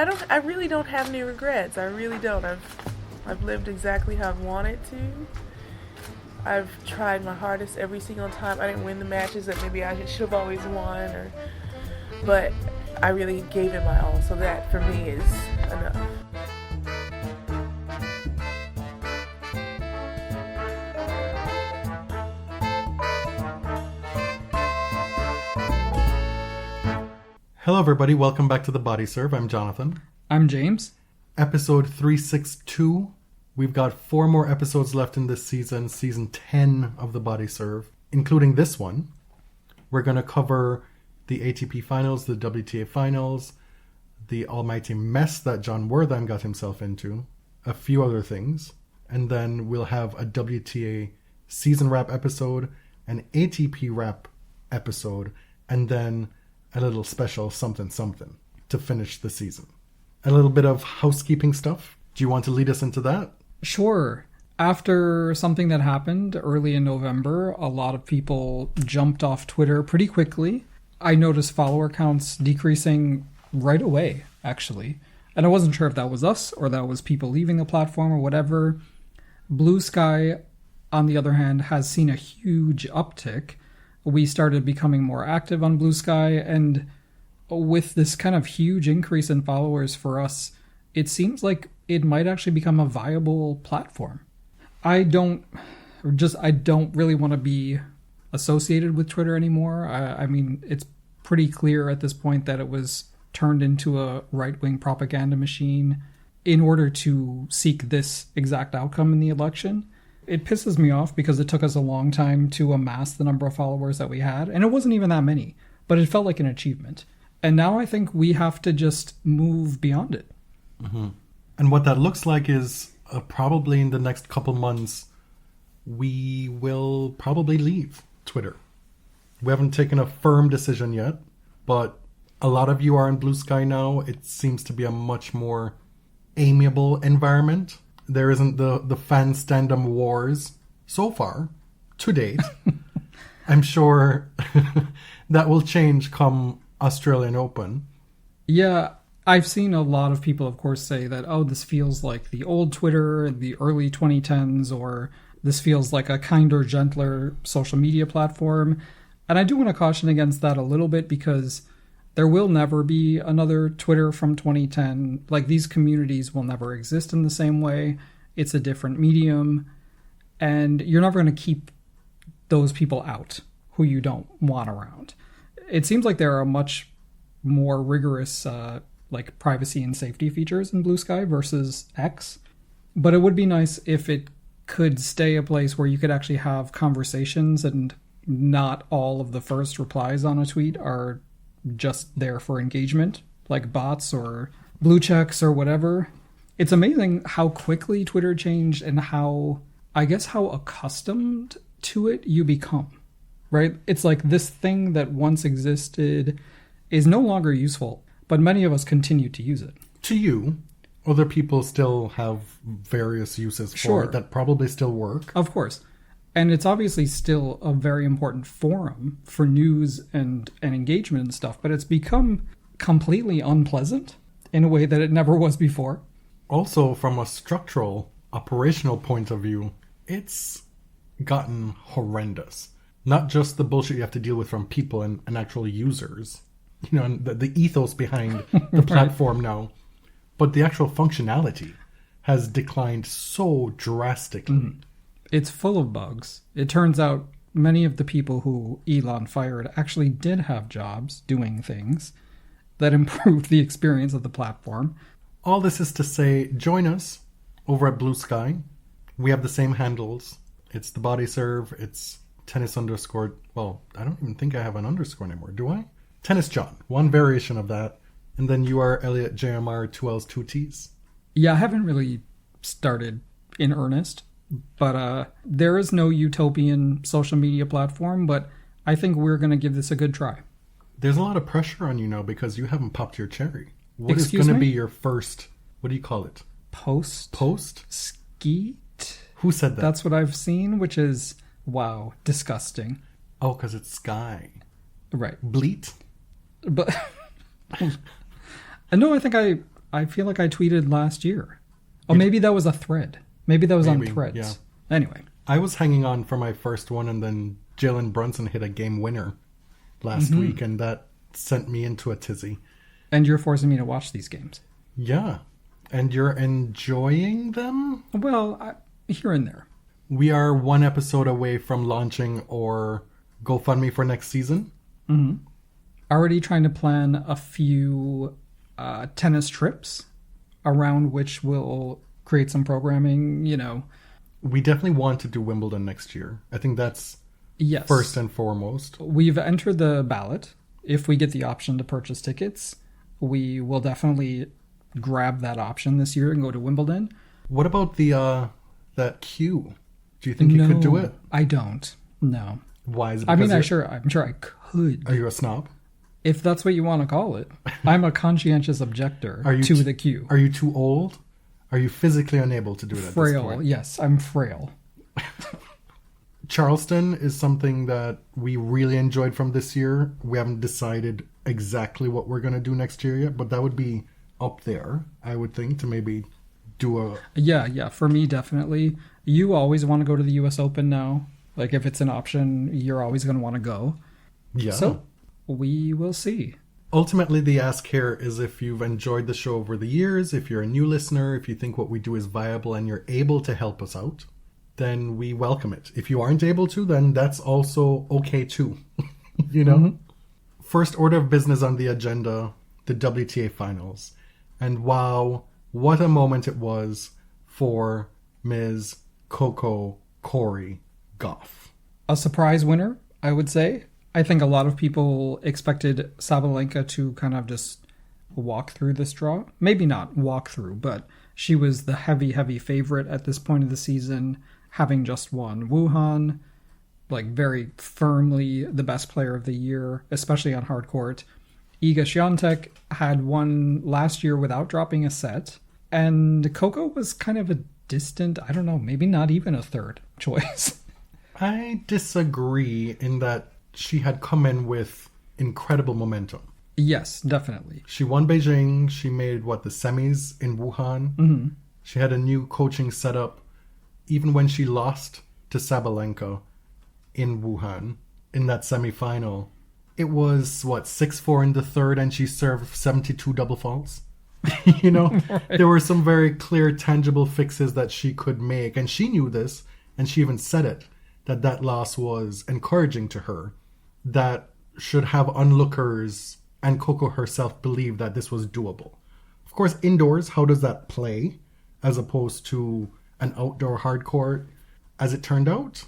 I really don't have any regrets. I really don't. I've lived exactly how I've wanted to. I've tried my hardest every single time. I didn't win the matches that maybe I should have always won, but I really gave it my all. So that for me is enough. Hello everybody, welcome back to the Body Serve. I'm Jonathan. I'm James. Episode 362. We've got 4 more episodes left in this season, season 10 of the Body Serve, including this one. We're going to cover the ATP Finals, the WTA Finals, the almighty mess that Jon Wertheim got himself into, a few other things, and then we'll have a WTA season wrap episode, an ATP wrap episode, and then a little special something to finish the season. A little bit of housekeeping stuff. Do you want to lead us into that? Sure. After something that happened early in November, a lot of people jumped off Twitter pretty quickly. I noticed follower counts decreasing right away, actually. And I wasn't sure if that was us or that was people leaving the platform or whatever. BlueSky, on the other hand, has seen a huge uptick. We started becoming more active on BlueSky, and with this kind of huge increase in followers for us, it seems like it might actually become a viable platform. I don't really want to be associated with Twitter anymore. I mean, it's pretty clear at this point that it was turned into a right-wing propaganda machine in order to seek this exact outcome in the election. It pisses me off because it took us a long time to amass the number of followers that we had, and it wasn't even that many, but it felt like an achievement. And now I think we have to just move beyond it. Mm-hmm. And what that looks like is probably in the next couple months, we will probably leave Twitter. We haven't taken a firm decision yet, but a lot of you are in BlueSky now. It seems to be a much more amiable environment. There isn't the fan standum wars so far, to date. I'm sure that will change come Australian Open. Yeah, I've seen a lot of people, of course, say that, oh, this feels like the old Twitter, the early 2010s, or this feels like a kinder, gentler social media platform. And I do want to caution against that a little bit because there will never be another Twitter from 2010. Like, these communities will never exist in the same way. It's a different medium. And you're never going to keep those people out who you don't want around. It seems like there are much more rigorous like privacy and safety features in BlueSky versus X. But it would be nice if it could stay a place where you could actually have conversations and not all of the first replies on a tweet are just there for engagement, like bots or blue checks or whatever. It's amazing how quickly Twitter changed and how accustomed to it you become, right? It's like this thing that once existed is no longer useful, but many of us continue to use it. To you, other people still have various uses for it that probably still work. Of course. And it's obviously still a very important forum for news and engagement and stuff, but it's become completely unpleasant in a way that it never was before. Also, from a structural, operational point of view, it's gotten horrendous. Not just the bullshit you have to deal with from people and actual users, you know, and the ethos behind the platform now, but the actual functionality has declined so drastically. Mm-hmm. It's full of bugs. It turns out many of the people who Elon fired actually did have jobs doing things that improved the experience of the platform. All this is to say, join us over at BlueSky. We have the same handles. It's the Body Serve. It's tennis _ well, I don't even think I have an underscore anymore, do I? Tennis John, one variation of that. And then you are Elliot JMR, 2 L's, 2 T's. Yeah, I haven't really started in earnest. But there is no utopian social media platform, but I think we're going to give this a good try. There's a lot of pressure on you now because you haven't popped your cherry. What is going to be your first, what do you call it? Post? Skeet? Who said that? That's what I've seen, which is, wow, disgusting. Oh, because it's sky. Right. Bleat? But, no, I think I feel like I tweeted last year. Oh, maybe that was a thread. Maybe that was Maybe, on Threads. yeah. Anyway. I was hanging on for my first one, and then Jalen Brunson hit a game winner last week, and that sent me into a tizzy. And you're forcing me to watch these games. Yeah. And you're enjoying them? Well, here and there. We are one episode away from launching our GoFundMe for next season. Mm-hmm. Already trying to plan a few tennis trips around which we'll create some programming, you know. We definitely want to do Wimbledon next year. I think that's first and foremost. We've entered the ballot. If we get the option to purchase tickets, we will definitely grab that option this year and go to Wimbledon. What about the that queue? Do you think you could do it? I don't. No. Why is it? I mean, I'm sure I could. Are you a snob? If that's what you want to call it. I'm a conscientious objector to the queue. Are you too old? Are you physically unable to do it at this Frail. point? Yes, I'm frail. Charleston is something that we really enjoyed from this year. We haven't decided exactly what we're going to do next year yet, but that would be up there, I would think, to maybe do a... Yeah, for me, definitely. You always want to go to the U.S. Open now. Like, if it's an option, you're always going to want to go. Yeah. So, we will see. Ultimately, the ask here is if you've enjoyed the show over the years, if you're a new listener, if you think what we do is viable and you're able to help us out, then we welcome it. If you aren't able to, then that's also okay too. You know? Mm-hmm. First order of business on the agenda, the WTA Finals. And wow, what a moment it was for Ms. Coco Corey Gauff. A surprise winner, I would say. I think a lot of people expected Sabalenka to kind of just walk through this draw. Maybe not walk through, but she was the heavy favorite at this point of the season, having just won Wuhan, like very firmly the best player of the year, especially on hard court. Iga Swiatek had won last year without dropping a set, and Coco was kind of a distant, I don't know, maybe not even a third choice. I disagree in that she had come in with incredible momentum. Yes, definitely. She won Beijing. She made, the semis in Wuhan. Mm-hmm. She had a new coaching setup. Even when she lost to Sabalenka in Wuhan, in that semifinal, it was, 6-4 in the third, and she served 72 double faults. You know? Right. There were some very clear, tangible fixes that she could make, and she knew this, and she even said it, that loss was encouraging to her. That should have onlookers and Coco herself believe that this was doable. Of course, indoors, how does that play as opposed to an outdoor hard court? As it turned out,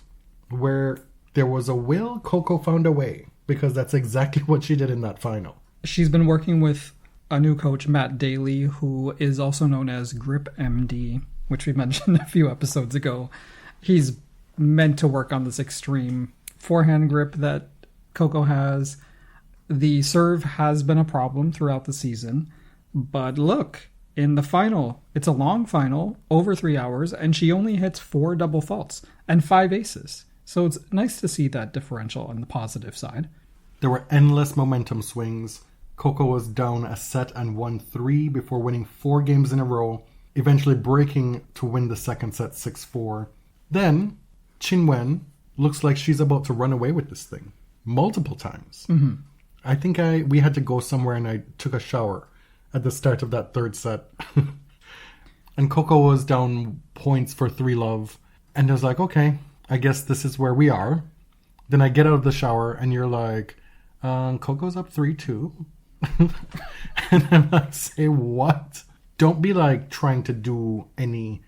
where there was a will, Coco found a way, because that's exactly what she did in that final. She's been working with a new coach, Matt Daly, who is also known as Grip MD, which we mentioned a few episodes ago. He's meant to work on this extreme forehand grip that Coco has. The serve has been a problem throughout the season, but look, in the final, it's a long final, over 3 hours, and she only hits 4 double faults and 5 aces. So it's nice to see that differential on the positive side. There were endless momentum swings. Coco was down a set and won 3 before winning 4 games in a row, eventually breaking to win the second set 6-4. Then, Qinwen looks like she's about to run away with this thing. Multiple times. Mm-hmm. I think we had to go somewhere and I took a shower at the start of that third set. And Coco was down points for 3-love. And I was like, okay, I guess this is where we are. Then I get out of the shower and you're like, Coco's up 3-2. And I'm like, say what? Don't be like trying to do any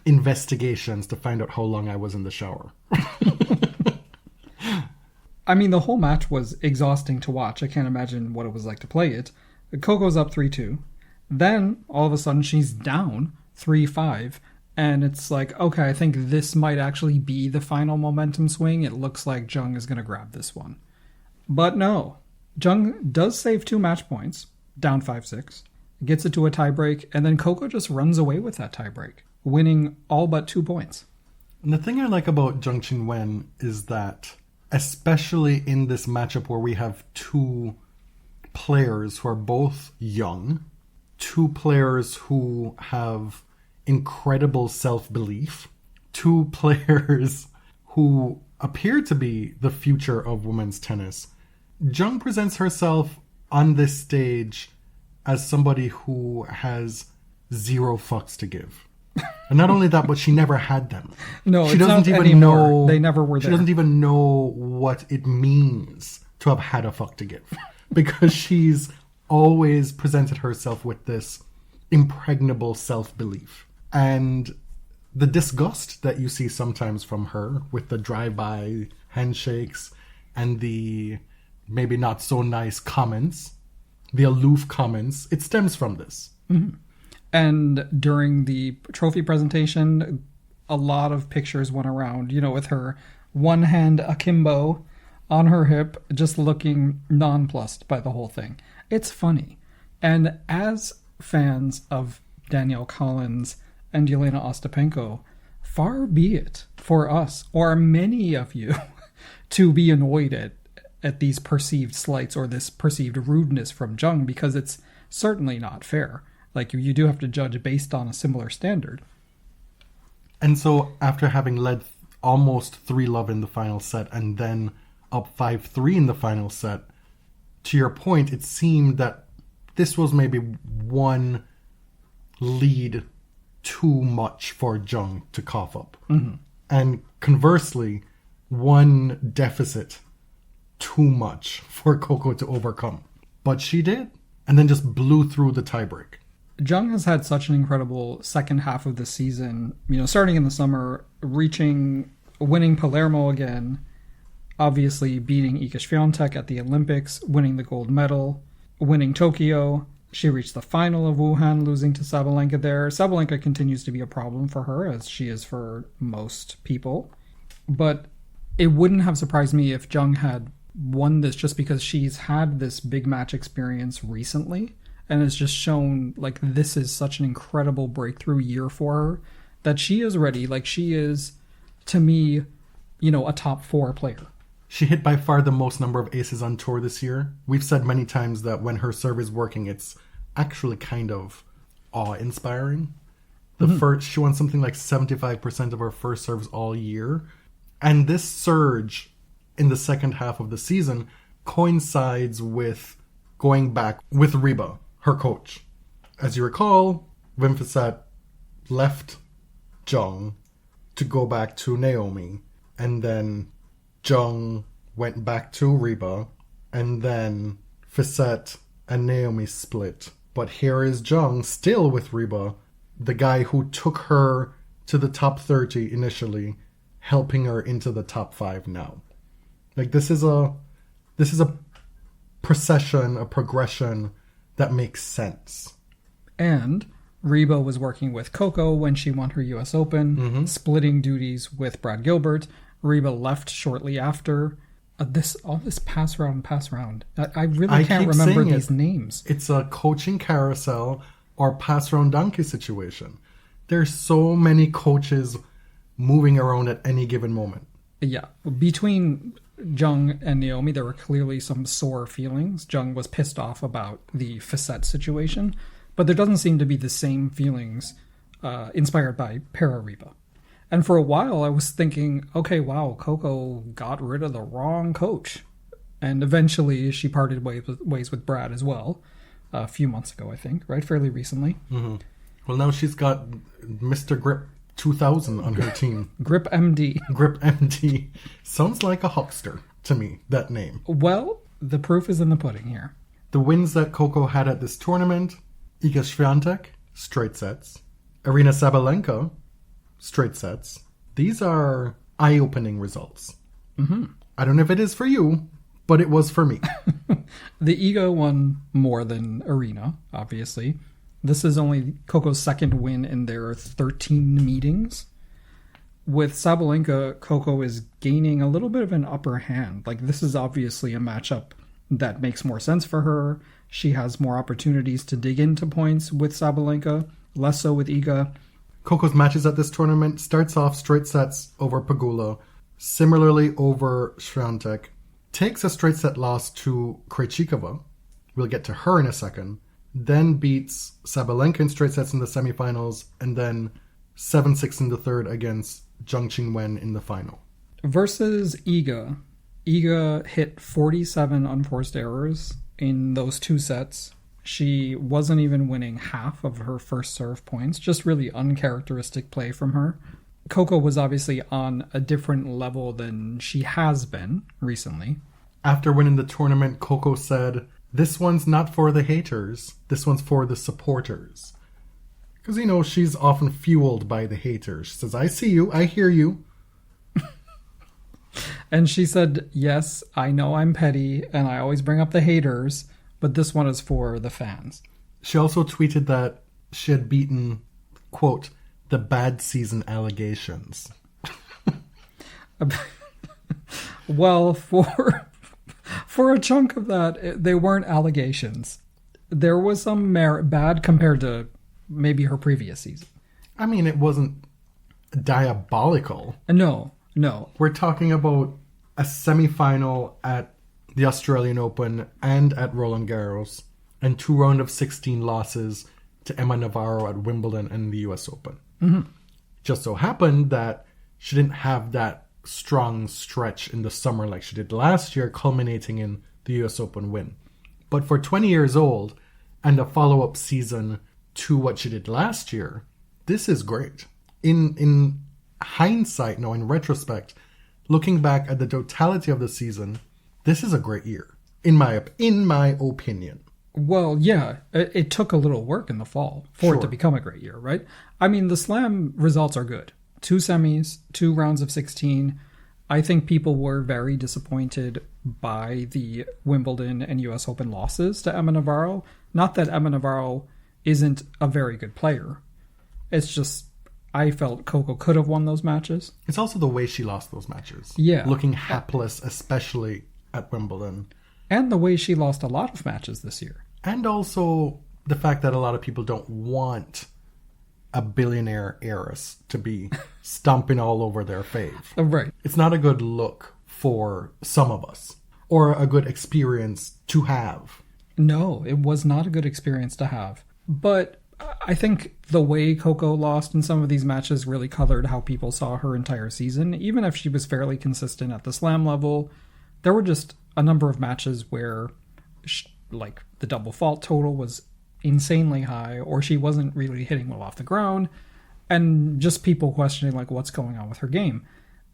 investigations to find out how long I was in the shower. I mean, the whole match was exhausting to watch. I can't imagine what it was like to play it. Coco's up 3-2. Then, all of a sudden, she's down 3-5. And it's like, okay, I think this might actually be the final momentum swing. It looks like Zheng is going to grab this one. But no. Zheng does save 2 match points, down 5-6. Gets it to a tiebreak, and then Coco just runs away with that tiebreak, winning all but 2 points. And the thing I like about Zheng Qinwen is that, especially in this matchup where we have 2 players who are both young, two players who have incredible self-belief, two players who appear to be the future of women's tennis. Zheng presents herself on this stage as somebody who has zero fucks to give. And not only that, but she never had them. No, she it's doesn't not even anymore. know. They never were She there. doesn't even know what it means to have had a fuck to give, because she's always presented herself with this impregnable self-belief. And the disgust that you see sometimes from her with the drive-by handshakes and the maybe not so nice comments, the aloof comments, it stems from this. Mm-hmm. And during the trophy presentation, a lot of pictures went around, with her one hand akimbo on her hip, just looking nonplussed by the whole thing. It's funny. And as fans of Danielle Collins and Yelena Ostapenko, far be it for us, or many of you, to be annoyed at these perceived slights or this perceived rudeness from Zheng, because it's certainly not fair. Like, you do have to judge based on a similar standard. And so after having led almost 3-love in the final set and then up 5-3 in the final set, to your point, it seemed that this was maybe one lead too much for Zheng to cough up. Mm-hmm. And conversely, one deficit too much for Coco to overcome. But she did, and then just blew through the tiebreak. Zheng has had such an incredible second half of the season, starting in the summer, winning Palermo again, obviously beating Iga Swiatek at the Olympics, winning the gold medal, winning Tokyo. She reached the final of Wuhan, losing to Sabalenka there. Sabalenka continues to be a problem for her, as she is for most people. But it wouldn't have surprised me if Zheng had won this, just because she's had this big match experience recently and has just shown, like, this is such an incredible breakthrough year for her, that she is ready. Like, she is, to me, a top 4 player. She hit by far the most number of aces on tour this year. We've said many times that when her serve is working, it's actually kind of awe-inspiring. She won something like 75% of her first serves all year. And this surge in the second half of the season coincides with going back with Reba, her coach. As you recall, Wim Fissette left Zheng to go back to Naomi, and then Zheng went back to Reba, and then Fissette and Naomi split. But here is Zheng still with Reba, the guy who took her to the top 30 initially, helping her into the top 5 now. Like, this is a procession, a progression that makes sense. And Reba was working with Coco when she won her US Open, splitting duties with Brad Gilbert. Reba left shortly after. All this pass round. I really can't remember these names. It's a coaching carousel or pass round donkey situation. There's so many coaches moving around at any given moment. Yeah. Between Zheng and Naomi, there were clearly some sore feelings. Zheng was pissed off about the Fissette situation, but there doesn't seem to be the same feelings inspired by Para-Reba. And for a while, I was thinking, okay, wow, Coco got rid of the wrong coach. And eventually, she parted ways with Brad as well, a few months ago, I think, right? Fairly recently. Mm-hmm. Well, now she's got Mr. Grip 2000 on her team. Grip MD. Grip MD. Sounds like a huckster to me, that name. Well, the proof is in the pudding here. The wins that Coco had at this tournament: Iga Swiatek, straight sets. Aryna Sabalenka, straight sets. These are eye-opening results. Mm-hmm. I don't know if it is for you, but it was for me. The Iga won more than Aryna, obviously. This is only Coco's second win in their 13 meetings. With Sabalenka, Coco is gaining a little bit of an upper hand. Like, this is obviously a matchup that makes more sense for her. She has more opportunities to dig into points with Sabalenka, less so with Iga. Coco's matches at this tournament starts off straight sets over Pegula, similarly over Swiatek, takes a straight set loss to Krejcikova. We'll get to her in a second. then beats Sabalenka in straight sets in the semifinals, and then 7-6 in the third against Zheng Qinwen in the final. Versus Iga. Iga hit 47 unforced errors in those two sets. She wasn't even winning half of her first serve points, just really uncharacteristic play from her. Coco was obviously on a different level than she has been recently. After winning the tournament, Coco said, "This one's not for the haters. This one's for the supporters." Because, you know, she's often fueled by the haters. She says, "I see you. I hear you." And she said, "Yes, I know I'm petty and I always bring up the haters, but this one is for the fans." She also tweeted that she had beaten, quote, "the bad season allegations." Well, for a chunk of that, they weren't allegations. There was some bad compared to maybe her previous season. I mean, it wasn't diabolical. No. We're talking about a semifinal at the Australian Open and at Roland Garros, and 2 round of 16 losses to Emma Navarro at Wimbledon and the US Open. Mm-hmm. Just so happened that she didn't have that strong stretch in the summer like she did last year, culminating in the US Open win. But for 20 years old and a follow-up season to what she did last year, this is great. In hindsight, no, in retrospect, looking back at the totality of the season, this is a great year, in my opinion. Well, yeah, it took a little work in the fall for it to become a great year, right? I mean, the Slam results are good. 2 semis, 2 rounds of 16. I think people were very disappointed by the Wimbledon and US Open losses to Emma Navarro. Not that Emma Navarro isn't a very good player. It's just, I felt Coco could have won those matches. It's also the way she lost those matches. Yeah. Looking hapless, especially at Wimbledon. And the way she lost a lot of matches this year. And also the fact that a lot of people don't want a billionaire heiress to be stomping all over their fave. Right. It's not a good look for some of us, or a good experience to have. No, it was not a good experience to have. But I think the way Coco lost in some of these matches really colored how people saw her entire season. Even if she was fairly consistent at the Slam level, there were just a number of matches where, like, the double fault total was insanely high, or she wasn't really hitting well off the ground, and just people questioning, like, what's going on with her game.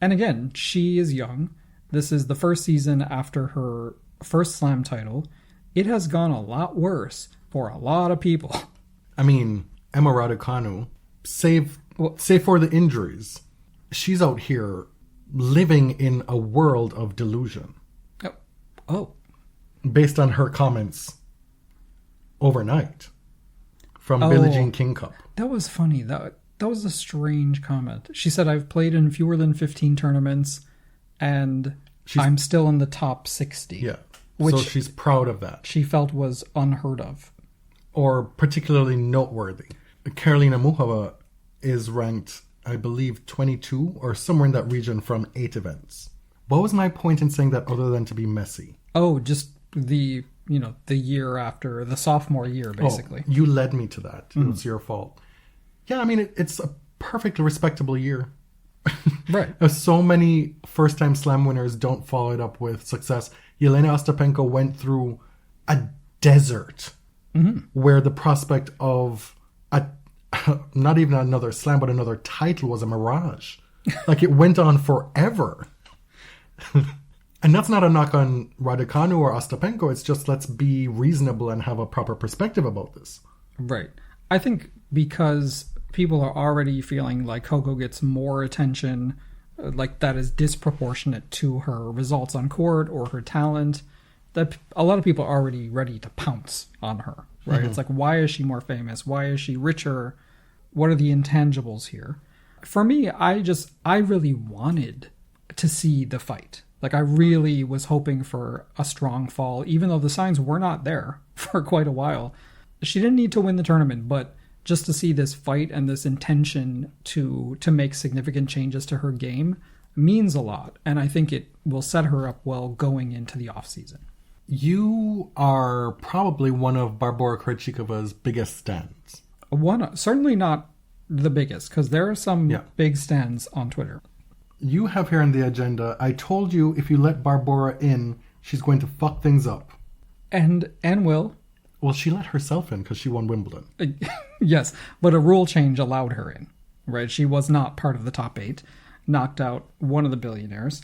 And again, she is young. This is the first season after her first Slam title. It has gone a lot worse for a lot of people. I mean, Emma Raducanu, save for the injuries, she's out here living in a world of delusion. Oh. Based on her comments overnight from Billie Jean King Cup. That was funny. That was a strange comment. She said, "I've played in fewer than 15 tournaments, and I'm still in the top 60. Yeah. Which so she's proud of that. She felt was unheard of. Or particularly noteworthy. Karolina Muchova is ranked, I believe, 22 or somewhere in that region from 8 events. What was my point in saying that other than to be messy? Oh, just the year after, the sophomore year, basically. Oh, you led me to that. It was your fault. Yeah, I mean, it's a perfectly respectable year. Right. So many first-time Slam winners don't follow it up with success. Yelena Ostapenko went through a desert where the prospect of not even another Slam, but another title was a mirage. Like, it went on forever. And that's not a knock on Raducanu or Ostapenko. It's just, let's be reasonable and have a proper perspective about this. Right. I think because people are already feeling like Coco gets more attention, like that is disproportionate to her results on court or her talent, that a lot of people are already ready to pounce on her. Right. It's like, why is she more famous? Why is she richer? What are the intangibles here? For me, I really wanted to see the fight. Like, I really was hoping for a strong fall, even though the signs were not there for quite a while. She didn't need to win the tournament, but just to see this fight and this intention to make significant changes to her game means a lot. And I think it will set her up well going into the offseason. You are probably one of Barbora Krejcikova's biggest stans. Certainly not the biggest, because there are some big stands on Twitter. You have here on the agenda, I told you if you let Barbora in, she's going to fuck things up. And will. Well, she let herself in because she won Wimbledon. Yes, but a rule change allowed her in, right? She was not part of the top 8, knocked out one of the billionaires.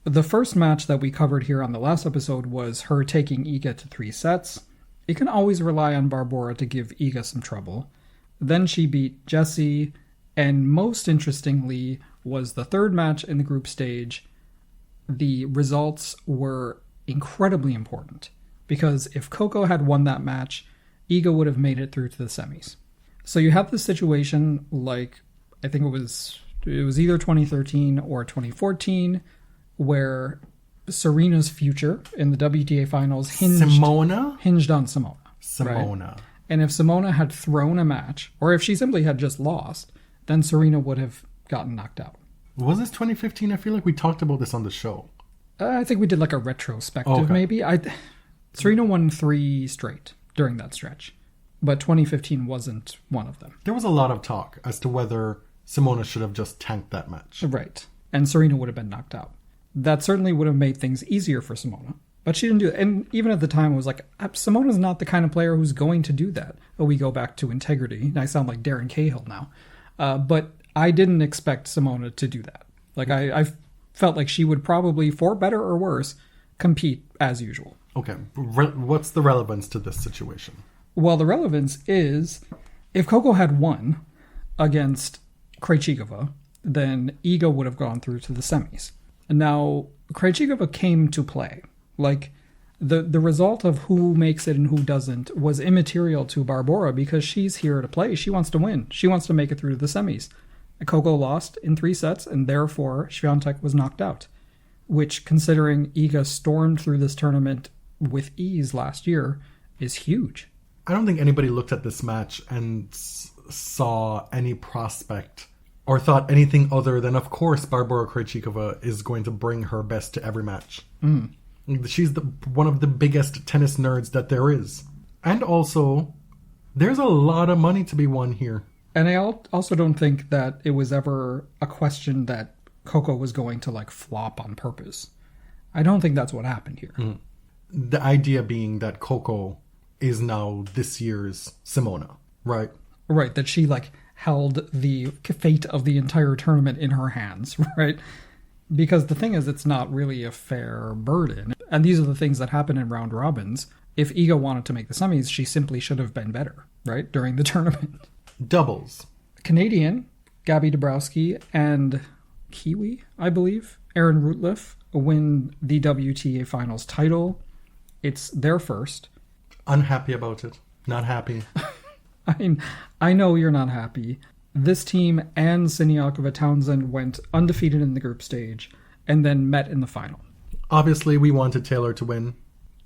The first match that we covered here on the last episode was her taking Iga to 3 sets. You can always rely on Barbora to give Iga some trouble. Then she beat Jessie, and most interestingly was the third match in the group stage. The results were incredibly important, because if Coco had won that match, Iga would have made it through to the semis. So you have this situation like, I think it was either 2013 or 2014, where Serena's future in the WTA Finals hinged on Simona. Simona. Right? And if Simona had thrown a match, or if she simply had just lost, then Serena would have gotten knocked out. Was this 2015? I feel like we talked about this on the show. I think we did like a retrospective, maybe. Serena won 3 straight during that stretch, but 2015 wasn't one of them. There was a lot of talk as to whether Simona should have just tanked that match. Right. And Serena would have been knocked out. That certainly would have made things easier for Simona. But she didn't do it. And even at the time, it was like, Simona's not the kind of player who's going to do that. But we go back to integrity. I sound like Darren Cahill now. But I didn't expect Simona to do that. Like, I felt like she would probably, for better or worse, compete as usual. Okay. What's the relevance to this situation? Well, the relevance is, if Coco had won against Krejcikova, then Iga would have gone through to the semis. Now, Krejcikova came to play. Like, the result of who makes it and who doesn't was immaterial to Barbora because she's here to play. She wants to win. She wants to make it through to the semis. Coco lost in 3 sets, and therefore Swiatek was knocked out, which, considering Iga stormed through this tournament with ease last year, is huge. I don't think anybody looked at this match and saw any prospect or thought anything other than, of course, Barbora Krejcikova is going to bring her best to every match. Mm. She's one of the biggest tennis nerds that there is. And also, there's a lot of money to be won here. And I also don't think that it was ever a question that Coco was going to, like, flop on purpose. I don't think that's what happened here. Mm. The idea being that Coco is now this year's Simona, right? Right, that she, like, held the fate of the entire tournament in her hands, right? Because the thing is, it's not really a fair burden. And these are the things that happen in round robins. If Iga wanted to make the semis, she simply should have been better, right, during the tournament. Doubles. Canadian, Gabby Dabrowski, and Kiwi, I believe, Aaron Rutliff, win the WTA Finals title. It's their first. Unhappy about it. Not happy. I mean, I know you're not happy. This team and Siniakova Townsend went undefeated in the group stage and then met in the final. Obviously, we wanted Taylor to win.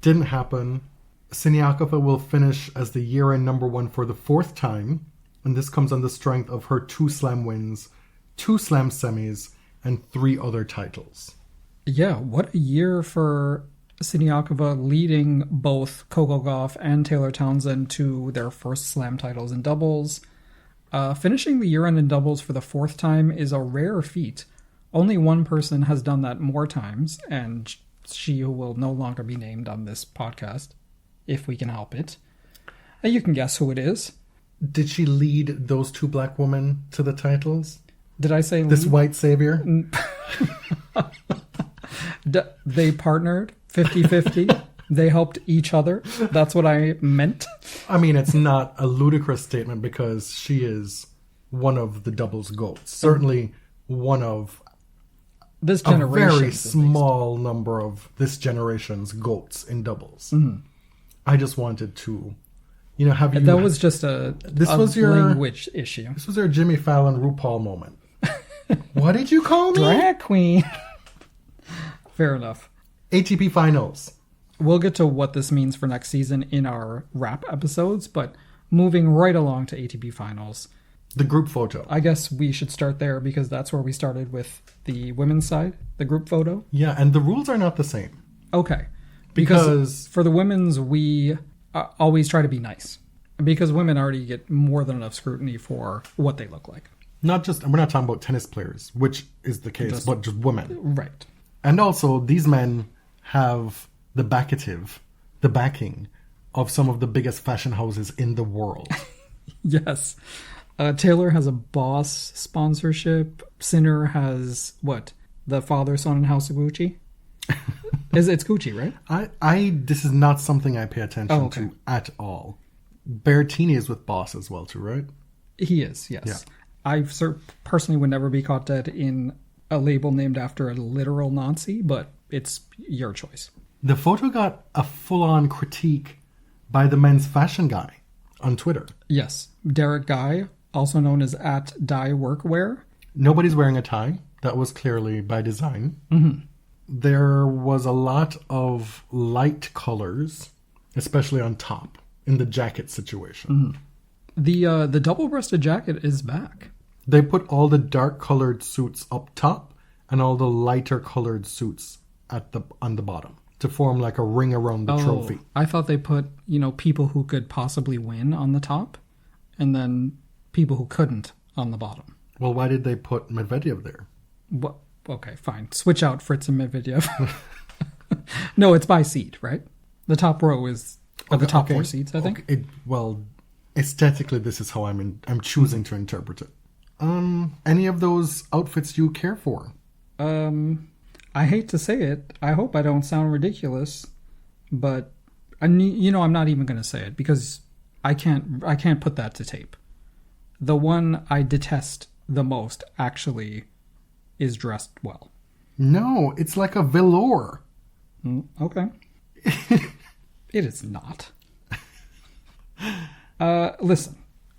Didn't happen. Siniakova will finish as the year-end number 1 for the 4th time, and this comes on the strength of her 2 slam wins, 2 slam semis, and 3 other titles. Yeah, what a year for Siniakova, leading both Coco Gauff and Taylor Townsend to their first slam titles in doubles. Finishing the year-end in doubles for the 4th time is a rare feat. Only one person has done that more times, and she will no longer be named on this podcast, if we can help it. And you can guess who it is. Did she lead those 2 black women to the titles? Did I say this lead? White savior? They partnered 50-50. They helped each other. That's what I meant. I mean, it's not a ludicrous statement because she is one of the doubles goats. Certainly one of this a very small number of this generation's goats in doubles. Mm-hmm. I just wanted to, have you... That was just a language issue. This was your Jimmy Fallon RuPaul moment. What did you call me? Drag queen. Fair enough. ATP Finals. We'll get to what this means for next season in our wrap episodes, but moving right along to ATP Finals. The group photo. I guess we should start there because that's where we started with the women's side, the group photo. Yeah, and the rules are not the same. Okay. Because for the women's, we always try to be nice. Because women already get more than enough scrutiny for what they look like. we're not talking about tennis players, which is the case, but just women. Right. And also, these men have the backing of some of the biggest fashion houses in the world. Yes. Taylor has a Boss sponsorship. Sinner has, what? The father, son, and House of Gucci? It's Gucci, right? This is not something I pay attention to at all. Berrettini is with Boss as well, too, right? He is, yes. Yeah. I personally would never be caught dead in a label named after a literal Nazi, but it's your choice. The photo got a full-on critique by the men's fashion guy on Twitter. Yes. Derek Guy, also known as @DieWorkwear. Nobody's wearing a tie. That was clearly by design. Mm-hmm. There was a lot of light colors, especially on top, in the jacket situation. Mm-hmm. The double-breasted jacket is back. They put all the dark-colored suits up top and all the lighter-colored suits on the bottom to form like a ring around the trophy. I thought they put, people who could possibly win on the top and then people who couldn't on the bottom. Well, why did they put Medvedev there? Well, okay, fine. Switch out Fritz and Medvedev. No, it's by seat, right? The top row is the top four seats, I think. Aesthetically, this is how I'm choosing to interpret it. Any of those outfits you care for? I hate to say it. I hope I don't sound ridiculous, but I'm not even going to say it because I can't put that to tape. The one I detest the most actually is dressed well. No, it's like a velour. Okay. It is not. Listen,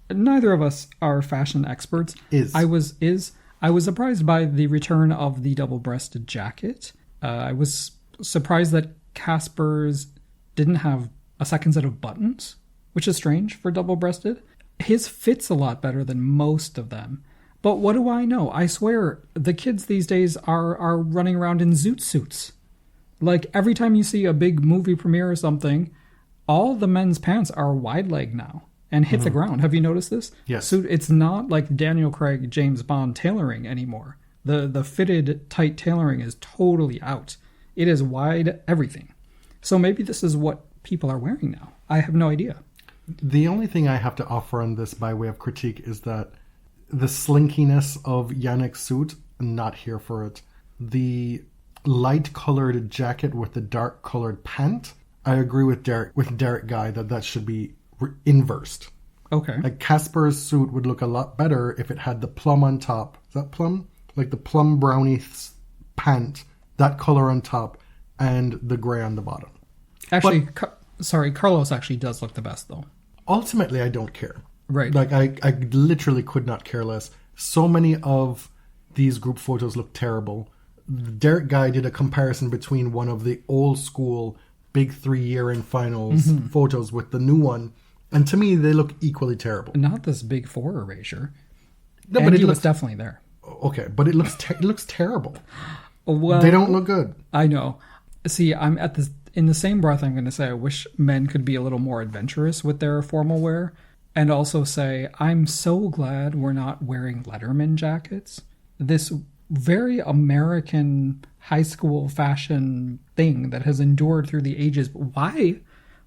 neither of us are fashion experts. I was surprised by the return of the double-breasted jacket. I was surprised that Casper's didn't have a second set of buttons, which is strange for double-breasted. His fits a lot better than most of them. But what do I know? I swear, the kids these days are running around in zoot suits. Like, every time you see a big movie premiere or something, all the men's pants are wide leg now and hit the ground. Have you noticed this? Yes. So it's not like Daniel Craig, James Bond tailoring anymore. The fitted, tight tailoring is totally out. It is wide everything. So maybe this is what people are wearing now. I have no idea. The only thing I have to offer on this by way of critique is that the slinkiness of Jannik's suit, I'm not here for it. The light-colored jacket with the dark-colored pant, I agree with Derek Guy that should be inversed. Okay. Like Casper's suit would look a lot better if it had the plum on top. Is that plum? Like the plum brownie pant, that color on top, and the gray on the bottom. Actually, Carlos actually does look the best, though. Ultimately, I don't care. Right. Like, I literally could not care less. So many of these group photos look terrible. Derek Guy did a comparison between one of the old school Big 3 year-end finals photos with the new one. And to me, they look equally terrible. Not this Big 4 erasure. No, but it was definitely there. Okay, but it looks terrible. Well, they don't look good. I know. See, I'm in the same breath, I'm going to say I wish men could be a little more adventurous with their formal wear. And also say, I'm so glad we're not wearing Letterman jackets. This very American high school fashion thing that has endured through the ages. Why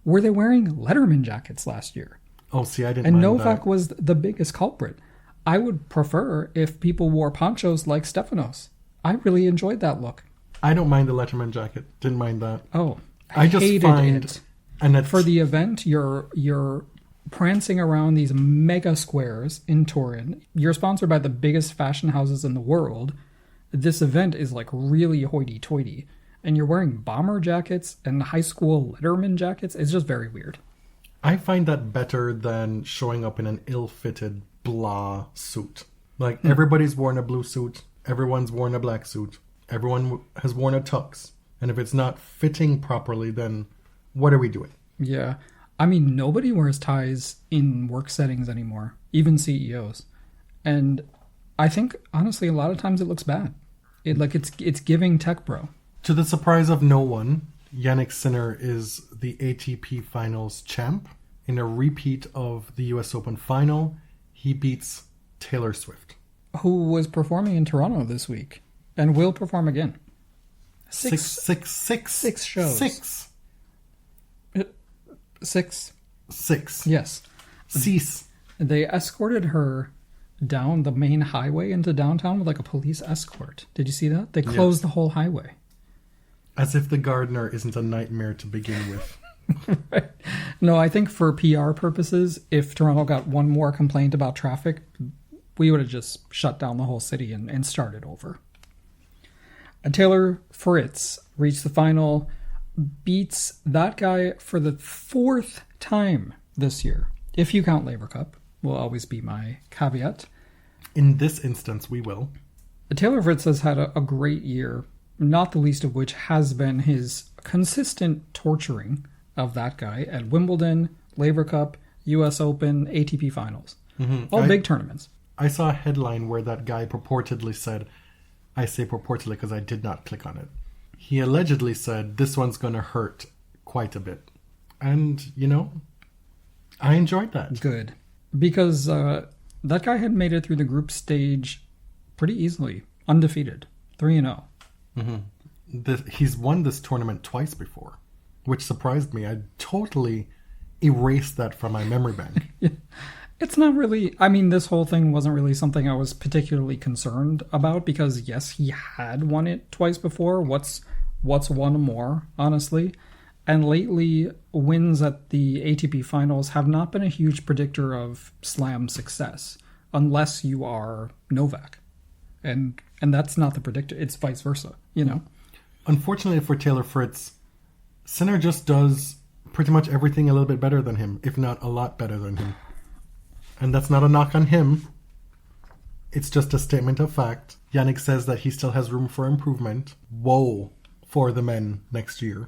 were they wearing Letterman jackets last year? Oh, see, I didn't And mind Novak that. was the biggest culprit. I would prefer if people wore ponchos like Stefanos. I really enjoyed that look. I don't mind the Letterman jacket. Didn't mind that. Oh, I just hated find it. And For the event, you're prancing around these mega squares in Turin. You're sponsored by the biggest fashion houses in the world. This event is like really hoity-toity. And you're wearing bomber jackets and high school Letterman jackets. It's just very weird. I find that better than showing up in an ill-fitted blah suit. Like, everybody's worn a blue suit. Everyone's worn a black suit. Everyone has worn a tux. And if it's not fitting properly, then what are we doing? Yeah. I mean, nobody wears ties in work settings anymore, even CEOs. And I think, honestly, a lot of times it looks bad. It's giving tech bro. To the surprise of no one, Jannik Sinner is the ATP Finals champ. In a repeat of the US Open final, he beats Taylor Swift, who was performing in Toronto this week and will perform again. Six shows. Six. Yes. Cease. They escorted her down the main highway into downtown with like a police escort. Did you see that? They closed the whole highway. As if the gardener isn't a nightmare to begin with. Right. No, I think for PR purposes, if Toronto got one more complaint about traffic, we would have just shut down the whole city and started over. Taylor Fritz reached the final, beats that guy for the 4th time this year. If you count Laver Cup, will always be my caveat. In this instance, we will. Taylor Fritz has had a great year, not the least of which has been his consistent torturing of that guy at Wimbledon, Laver Cup, US Open, ATP Finals. All big tournaments. I saw a headline where that guy purportedly said, I say purportedly because I did not click on it. He allegedly said, this one's going to hurt quite a bit. And, you know, I enjoyed that. Good. Because that guy had made it through the group stage pretty easily. Undefeated. 3-0. He's won this tournament twice before, which surprised me. I totally erased that from my memory bank. It's not really... I mean, this whole thing wasn't really something I was particularly concerned about because, yes, he had won it twice before. What's one more, honestly? And lately, wins at the ATP Finals have not been a huge predictor of slam success, unless you are Novak. And that's not the predictor. It's vice versa, you know? Unfortunately for Taylor Fritz, Sinner just does pretty much everything a little bit better than him, if not a lot better than him. And that's not a knock on him. It's just a statement of fact. Jannik says that he still has room for improvement. Woe for the men next year.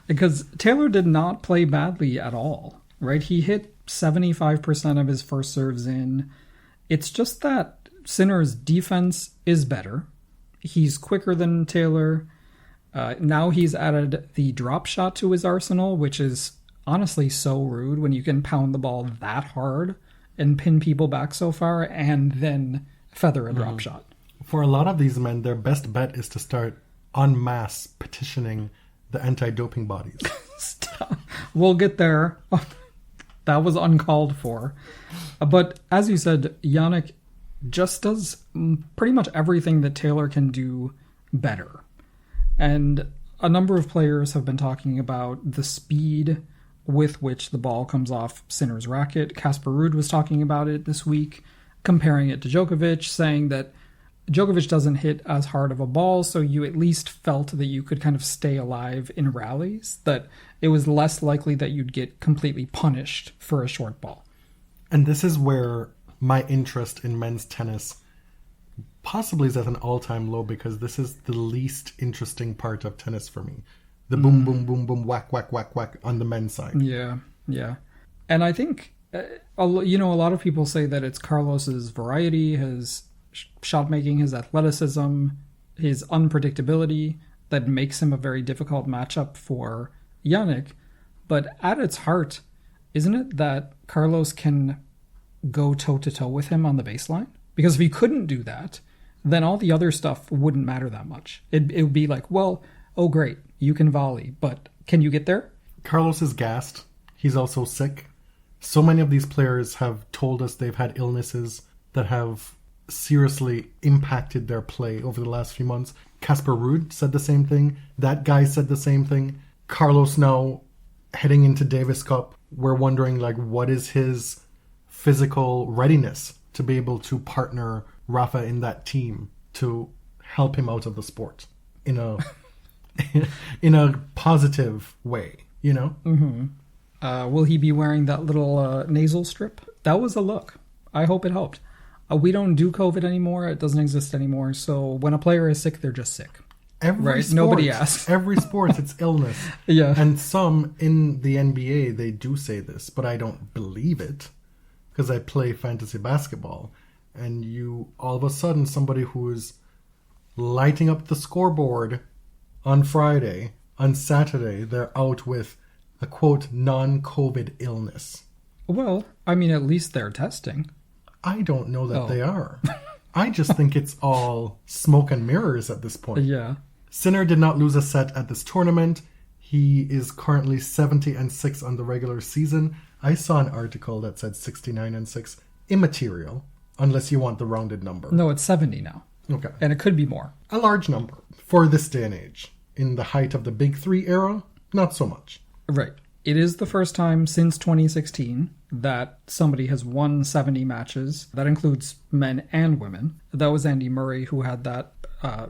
Because Taylor did not play badly at all, right? He hit 75% of his first serves in. It's just that Sinner's defense is better. He's quicker than Taylor. Now he's added the drop shot to his arsenal, which is honestly so rude when you can pound the ball that hard and pin people back so far and then feather a drop shot. For a lot of these men, their best bet is to start en masse petitioning the anti-doping bodies. Stop. We'll get there. That was uncalled for. But as you said, Jannik just does pretty much everything that Taylor can do better. And a number of players have been talking about the speed with which the ball comes off Sinner's racket. Casper Ruud was talking about it this week, comparing it to Djokovic, saying that Djokovic doesn't hit as hard of a ball, so you at least felt that you could kind of stay alive in rallies, that it was less likely that you'd get completely punished for a short ball. And this is where my interest in men's tennis possibly is at an all-time low, because this is the least interesting part of tennis for me. The boom, boom, boom, boom, whack, whack, whack, whack on the men's side. Yeah. And I think, a lot of people say that it's Carlos's variety, his shot making, his athleticism, his unpredictability that makes him a very difficult matchup for Jannik. But at its heart, isn't it that Carlos can go toe-to-toe with him on the baseline? Because if he couldn't do that, then all the other stuff wouldn't matter that much. It would be like, well, oh great, you can volley, but can you get there? Carlos is gassed. He's also sick. So many of these players have told us they've had illnesses that have seriously impacted their play over the last few months. Casper Ruud said the same thing. That guy said the same thing. Carlos now heading into Davis Cup, we're wondering what is his physical readiness to be able to partner Rafa in that team to help him out of the sport in a in a positive way, you know? Mm-hmm. Will he be wearing that little nasal strip? That was a look. I hope it helped. We don't do COVID anymore. It doesn't exist anymore. So when a player is sick, they're just sick. Nobody asks. Every sport, it's illness. Yeah. And some in the NBA, they do say this, but I don't believe it because I play fantasy basketball. And you, all of a sudden, somebody who is lighting up the scoreboard on Friday On Saturday, they're out with a quote non-COVID illness. Well, I mean, at least they're testing. I don't know that they are. I just think it's all smoke and mirrors at this point. Yeah. Sinner did not lose a set at this tournament. He is currently 70-6 on the regular season. I saw an article that said 69-6. Immaterial, unless you want the rounded number. No, it's 70 now. Okay. And it could be more. A large number for this day and age. In the height of the Big Three era, not so much. Right. It is the first time since 2016 that somebody has won 70 matches. That includes men and women. That was Andy Murray, who had that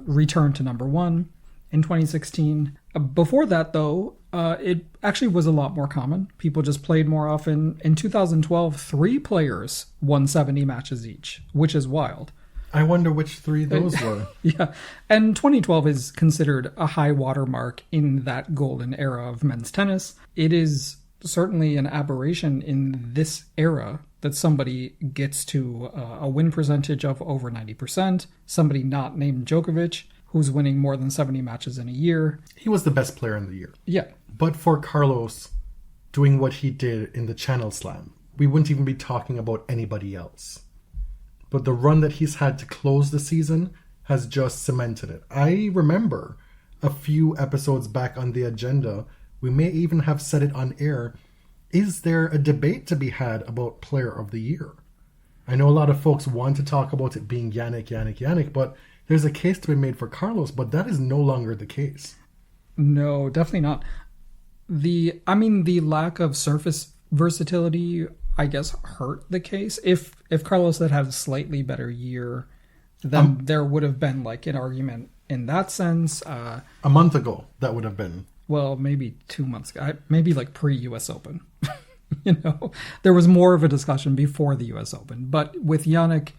return to number one in 2016. Before that, though, it actually was a lot more common. People just played more often. In 2012, 3 players won 70 matches each, which is wild. I wonder which 3 those were. Yeah. And 2012 is considered a high watermark in that golden era of men's tennis. It is certainly an aberration in this era that somebody gets to a win percentage of over 90%, somebody not named Djokovic, who's winning more than 70 matches in a year. He was the best player in the year. Yeah. But for Carlos doing what he did in the Channel Slam, we wouldn't even be talking about anybody else. But the run that he's had to close the season has just cemented it. I remember a few episodes back on the agenda, we may even have said it on air, is there a debate to be had about Player of the Year? I know a lot of folks want to talk about it being Jannik, but there's a case to be made for Carlos, but that is no longer the case. No, definitely not. The lack of surface versatility, I guess, hurt the case. If Carlos had a slightly better year, then there would have been like an argument in that sense. A month ago, that would have been. Well, maybe 2 months ago. Maybe like pre-US Open. There was more of a discussion before the US Open. But with Jannik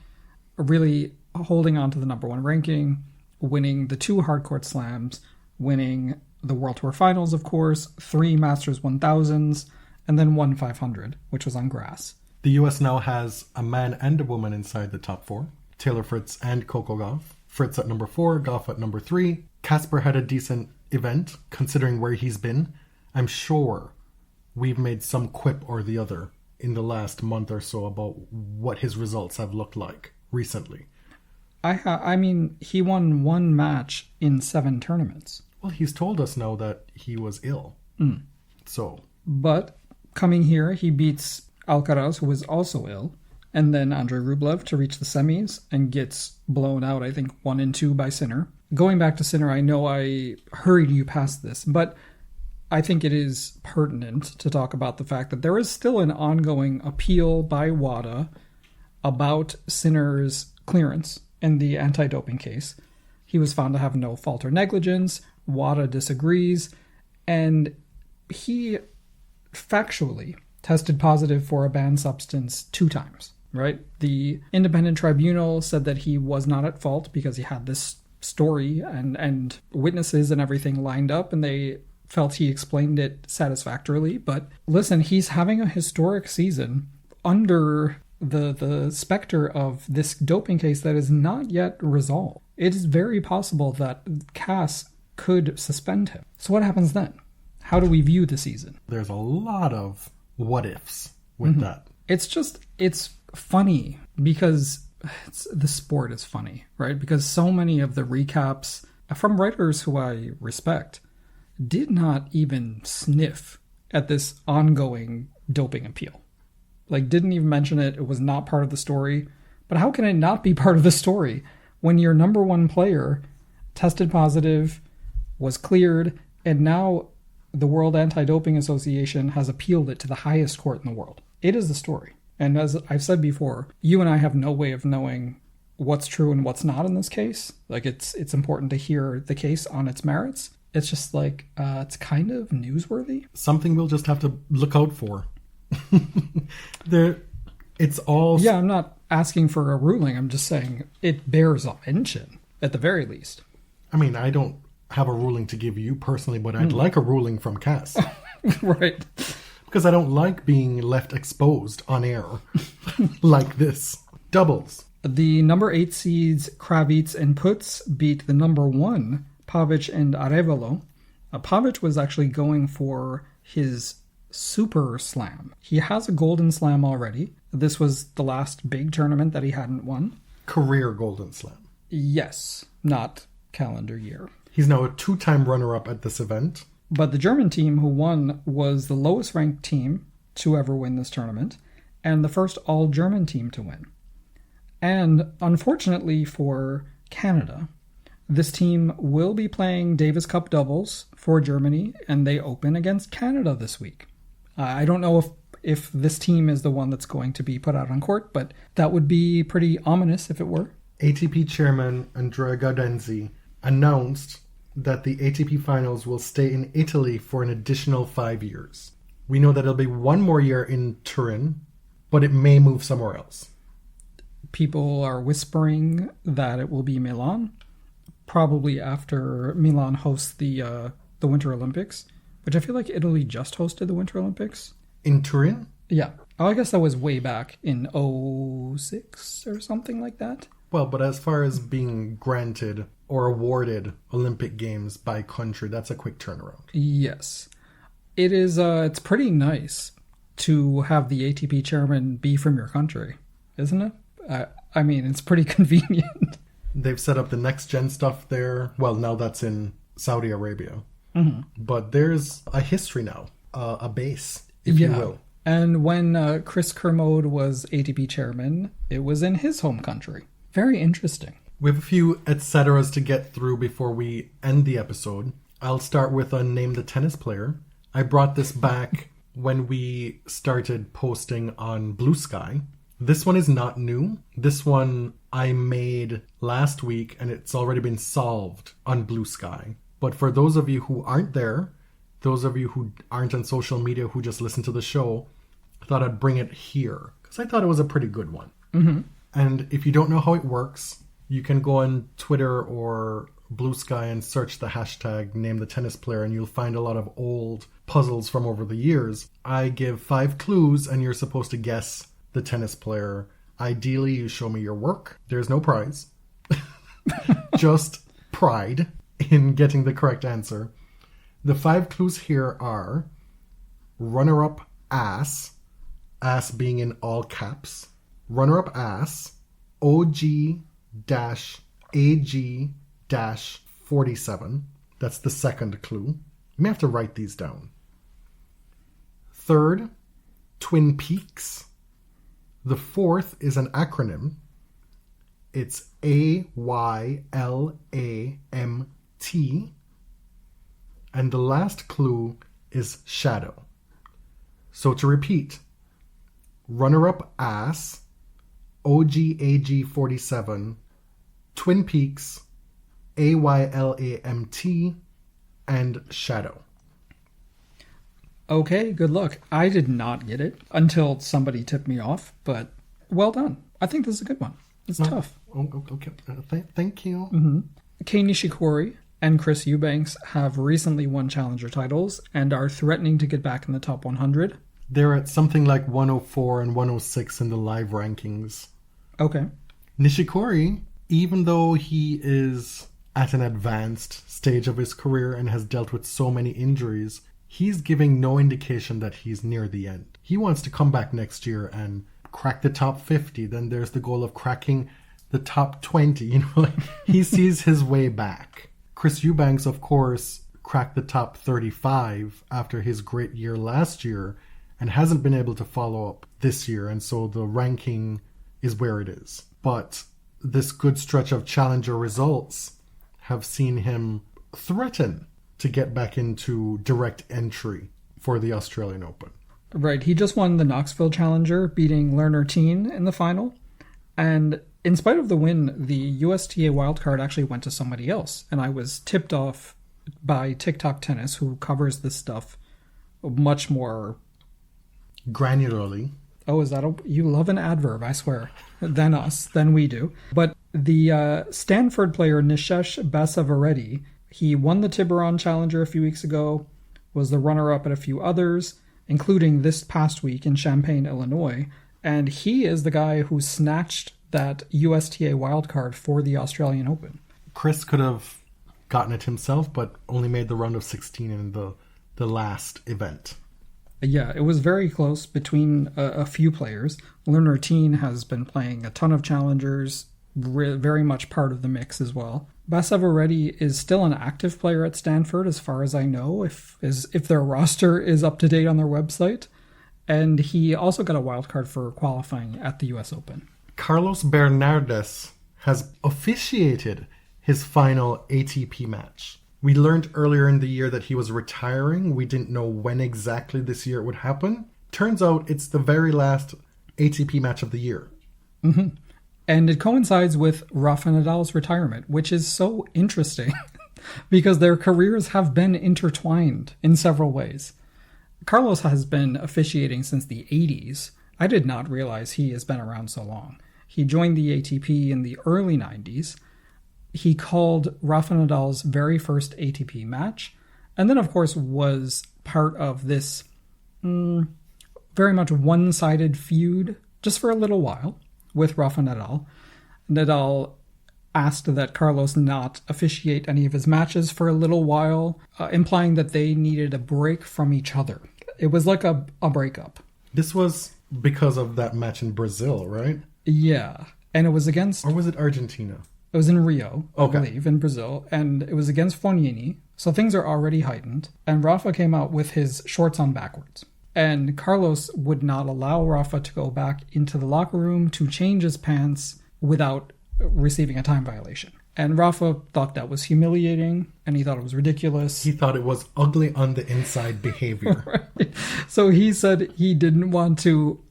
really holding on to the number one ranking, winning the 2 hardcourt slams, winning the World Tour Finals, of course, 3 Masters 1000s, and then 1 500, which was on grass. The US now has a man and a woman inside the top 4. Taylor Fritz and Coco Gauff. Fritz at number 4, Gauff at number 3. Casper had a decent event, considering where he's been. I'm sure we've made some quip or the other in the last month or so about what his results have looked like recently. I mean, he won 1 match in 7 tournaments. Well, he's told us now that he was ill. So. But coming here, he beats Alcaraz, who was also ill, and then Andrei Rublev to reach the semis and gets blown out, I think, 1 and 2 by Sinner. Going back to Sinner, I know I hurried you past this, but I think it is pertinent to talk about the fact that there is still an ongoing appeal by WADA about Sinner's clearance in the anti-doping case. He was found to have no fault or negligence. WADA disagrees, and he factually tested positive for a banned substance 2 times, right? The independent tribunal said that he was not at fault because he had this story and witnesses and everything lined up, and they felt he explained it satisfactorily. But listen, he's having a historic season under the specter of this doping case that is not yet resolved. It is very possible that CAS could suspend him. So what happens then? How do we view the season? There's a lot of what ifs with that. It's funny because the sport is funny, right? Because so many of the recaps from writers who I respect did not even sniff at this ongoing doping appeal. Like, didn't even mention it. It was not part of the story. But how can it not be part of the story when your number one player tested positive, was cleared, and now the World Anti-Doping Association has appealed it to the highest court in the world? It is the story. And as I've said before, you and I have no way of knowing what's true and what's not in this case. Like, it's important to hear the case on its merits. It's just like, it's kind of newsworthy. Something we'll just have to look out for. It's all... Yeah, I'm not asking for a ruling. I'm just saying it bears a mention, at the very least. I mean, I don't have a ruling to give you personally, but I'd like a ruling from CAS. Right. Because I don't like being left exposed on air like this. Doubles. The number 8 seeds Kravitz and Putz beat the number 1 Pavic and Arevalo Pavic was actually going for his Super Slam. He has a Golden Slam already. This was the last big tournament that he hadn't won. Career Golden Slam. Yes, not calendar year. He's now a 2-time runner-up at this event. But the German team who won was the lowest ranked team to ever win this tournament, and the first all-German team to win. And unfortunately for Canada, this team will be playing Davis Cup doubles for Germany, and they open against Canada this week. I don't know if this team is the one that's going to be put out on court, but that would be pretty ominous if it were. ATP chairman Andrea Gaudenzi announced that the ATP Finals will stay in Italy for an additional 5 years. We know that it'll be 1 more year in Turin, but it may move somewhere else. People are whispering that it will be Milan, probably after Milan hosts the Winter Olympics, which I feel like Italy just hosted the Winter Olympics. In Turin? Yeah. Oh, I guess that was way back in 2006 or something like that. Well, but as far as being granted or awarded Olympic Games by country, that's a quick turnaround. Yes. It is, it's pretty nice to have the ATP chairman be from your country, isn't it? I mean, it's pretty convenient. They've set up the next gen stuff there. Well, now that's in Saudi Arabia. Mm-hmm. But there's a history now, a base, if you will. And when Chris Kermode was ATP chairman, it was in his home country. Very interesting. We have a few et ceteras to get through before we end the episode. I'll start with a Name the Tennis Player. I brought this back when we started posting on BlueSky. This one is not new. This one I made last week and it's already been solved on BlueSky. But for those of you who aren't there, those of you who aren't on social media who just listen to the show, I thought I'd bring it here because I thought it was a pretty good one. Mm-hmm. And if you don't know how it works, you can go on Twitter or BlueSky and search the hashtag #NameTheTennisPlayer and you'll find a lot of old puzzles from over the years. I give 5 clues and you're supposed to guess the tennis player. Ideally, you show me your work. There's no prize. Just pride in getting the correct answer. The 5 clues here are runner-up ass, ass being in all caps, runner-up ass, OG-AG-47. That's the second clue. You may have to write these down. Third, Twin Peaks. The fourth is an acronym. It's AYLAMT. And the last clue is shadow. So to repeat, runner-up ass, OGAG47, Twin Peaks, AYLAMT, and shadow. Okay, good luck. I did not get it until somebody tipped me off, but well done. I think this is a good one. It's tough. Okay. Thank you. Mm-hmm. Kei Nishikori and Chris Eubanks have recently won challenger titles and are threatening to get back in the top 100. They're at something like 104 and 106 in the live rankings. Okay. Nishikori, even though he is at an advanced stage of his career and has dealt with so many injuries, he's giving no indication that he's near the end. He wants to come back next year and crack the top 50. Then there's the goal of cracking the top 20. You know, like he sees his way back. Chris Eubanks, of course, cracked the top 35 after his great year last year and hasn't been able to follow up this year. And so the ranking is where it is. But this good stretch of challenger results have seen him threaten to get back into direct entry for the Australian Open. Right. He just won the Knoxville Challenger, beating Lerner Teen in the final. And in spite of the win, the USTA wildcard actually went to somebody else. And I was tipped off by TikTok Tennis, who covers this stuff much more granularly. Oh, is that you love an adverb, I swear, than we do. But the Stanford player Nishesh Basavareddy, he won the Tiburon Challenger a few weeks ago, was the runner-up at a few others, including this past week in Champaign, Illinois, and he is the guy who snatched that USTA wildcard for the Australian Open. Chris could have gotten it himself, but only made the round of 16 in the last event. Yeah, it was very close between a few players. Lerner Teen has been playing a ton of challengers, very much part of the mix as well. Basavaredi is still an active player at Stanford, as far as I know, if their roster is up to date on their website. And he also got a wildcard for qualifying at the US Open. Carlos Bernardes has officiated his final ATP match. We learned earlier in the year that he was retiring. We didn't know when exactly this year it would happen. Turns out it's the very last ATP match of the year. Mm-hmm. And it coincides with Rafa Nadal's retirement, which is so interesting because their careers have been intertwined in several ways. Carlos has been officiating since the 80s. I did not realize he has been around so long. He joined the ATP in the early 90s. He called Rafa Nadal's very first ATP match, and then, of course, was part of this very much one-sided feud just for a little while with Rafa Nadal. Nadal asked that Carlos not officiate any of his matches for a little while, implying that they needed a break from each other. It was like a breakup. This was because of that match in Brazil, right? Yeah, and it was against... Or was it Argentina? It was in Rio, I Okay. believe, in Brazil, and it was against Fognini, so things are already heightened, and Rafa came out with his shorts on backwards. And Carlos would not allow Rafa to go back into the locker room to change his pants without receiving a time violation. And Rafa thought that was humiliating, and he thought it was ridiculous. He thought it was ugly on the inside behavior. Right. So he said he didn't want to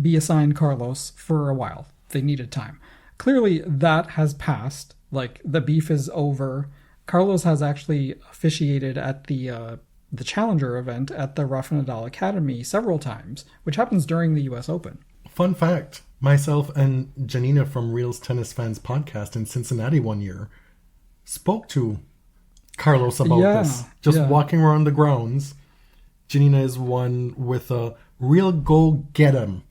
be assigned Carlos for a while. They needed time. Clearly, that has passed. Like, the beef is over. Carlos has actually officiated at the Challenger event at the Rafa Nadal Academy several times, which happens during the US Open. Fun fact, myself and Janina from Reels Tennis Fans podcast in Cincinnati one year spoke to Carlos about this. Just walking around the grounds. Janina is one with a real go-get-em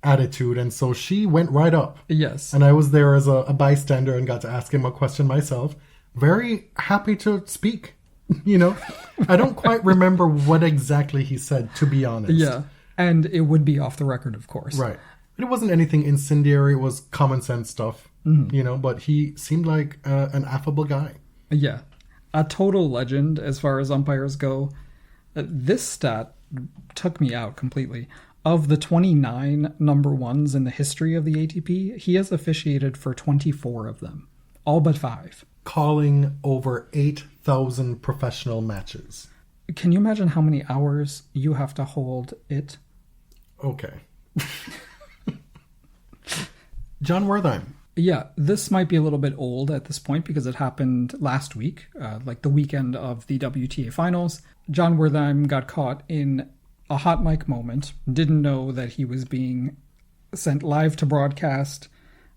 attitude, and so she went right up. Yes. And I was there as a bystander and got to ask him a question myself. Very happy to speak. You know, I don't quite remember what exactly he said, to be honest. Yeah, and it would be off the record, of course. Right. It wasn't anything incendiary. It was common sense stuff, you know, but he seemed like an affable guy. Yeah. A total legend as far as umpires go. This stat took me out completely. Of the 29 number ones in the history of the ATP, he has officiated for 24 of them. All but 5. Calling over 8,000 professional matches. Can you imagine how many hours you have to hold it? Okay. Jon Wertheim. Yeah, this might be a little bit old at this point because it happened last week, like the weekend of the WTA Finals. Jon Wertheim got caught in a hot mic moment, didn't know that he was being sent live to broadcast,